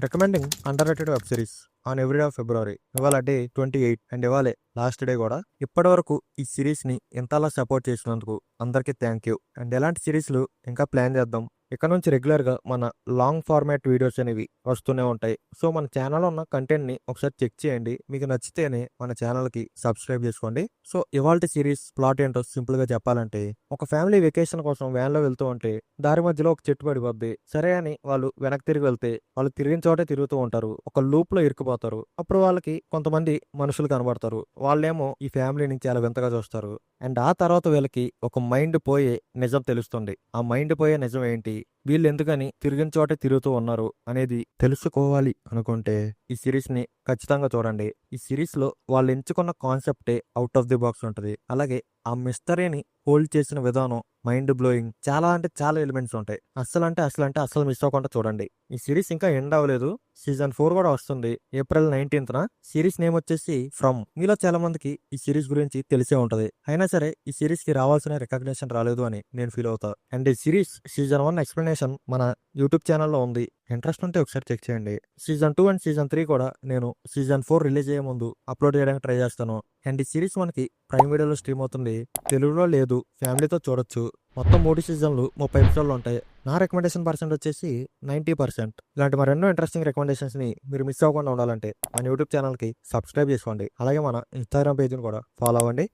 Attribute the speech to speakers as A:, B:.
A: Recommending under rated web series on every day of February. ఇవాళ day 28 and ఇవాళే last day కూడా. ఇప్పటి వరకు ఈ సిరీస్ని ఇంతలా సపోర్ట్ చేసినందుకు అందరికీ థ్యాంక్ యూ. అండ్ ఎలాంటి సిరీస్లు ఇంకా ప్లాన్ చేద్దాం. ఇక్కడ నుంచి రెగ్యులర్గా మన లాంగ్ ఫార్మాట్ వీడియోస్ అనేవి వస్తూనే ఉంటాయి. సో మన ఛానల్లో ఉన్న కంటెంట్ని ఒకసారి చెక్ చేయండి. మీకు నచ్చితేనే మన ఛానల్కి సబ్స్క్రైబ్ చేసుకోండి. సో ఇవాళ సిరీస్ ప్లాట్ ఏంటో సింపుల్గా చెప్పాలంటే, ఒక ఫ్యామిలీ వెకేషన్ కోసం వ్యాన్లో వెళ్తూ ఉంటే దారి మధ్యలో ఒక చెట్టు పడిపోద్ది. సరే అని వాళ్ళు వెనక్కి తిరిగి వెళ్తే వాళ్ళు తిరిగిన చోటే తిరుగుతూ ఉంటారు. ఒక లూప్ లో ఇరుక్కుపోతారు. అప్పుడు వాళ్ళకి కొంతమంది మనుషులు కనబడతారు. వాళ్ళేమో ఈ ఫ్యామిలీ నుంచి చాలా వింతగా చూస్తారు. అండ్ ఆ తర్వాత వీళ్ళకి ఒక మైండ్ పోయే నిజం తెలుస్తుంది. ఆ మైండ్ పోయే నిజం ఏంటి, వీళ్ళు ఎందుకని తిరిగిన చోటే తిరుగుతూ ఉన్నారు అనేది తెలుసుకోవాలి అనుకుంటే ఈ సిరీస్ ని ఖచ్చితంగా చూడండి. ఈ సిరీస్ లో వాళ్ళు ఎంచుకున్న కాన్సెప్టే అవుట్ ఆఫ్ ది బాక్స్ ఉంటుంది. అలాగే ఆ మిస్టరీని హోల్డ్ చేసిన విధానం మైండ్ బ్లోయింగ్. చాలా అంటే చాలా ఎలిమెంట్స్ ఉంటాయి. అస్సలు మిస్ అవ్వకుండా చూడండి. ఈ సిరీస్ ఇంకా ఎండ్ అవ్వలేదు. సీజన్ 4 కూడా వస్తుంది ఏప్రిల్ 19th. సిరీస్ నేమ్ వచ్చేసి ఫ్రమ్. మీలో చాలా మందికి ఈ సిరీస్ గురించి తెలిసే ఉంటది. అయినా సరే ఈ సిరీస్ కి రావాల్సిన రికగ్నిషన్ రాలేదు అని నేను ఫీల్ అవుతా. అండ్ ఈ సిరీస్ సీజన్ 1 ఎక్స్ప్లెనేషన్ మన యూట్యూబ్ ఛానల్లో ఉంది. ఇంట్రెస్ట్ ఉంటే ఒకసారి చెక్ చేయండి. సీజన్ 2 అండ్ సీజన్ 3 కూడా నేను సీజన్ 4 రిలీజ్ అయ్యే ముందు అప్లోడ్ చేయడానికి ట్రై చేస్తాను. అండ్ ఈ సిరీస్ మనకి ప్రైమ్ వీడియోలో స్ట్రీమ్ అవుతుంది. తెలుగులో లేదు, ఫ్యామిలీతో చూడొచ్చు. మొత్తం 3 సీజన్లు 30 ఎపిసోడ్లు ఉంటాయి. నా రికమెండేషన్ పర్సెంట్ వచ్చేసి 90%. ఇలాంటి మరెన్నో ఇంట్రెస్టింగ్ రికమెండేషన్స్ ని మీరు మిస్ అవ్వకుండా ఉండాలంటే మన యూట్యూబ్ ఛానల్ కి సబ్స్క్రైబ్ చేసుకోండి. అలాగే మన ఇన్స్టాగ్రామ్ పేజ్ని కూడా ఫాలో అవ్వండి.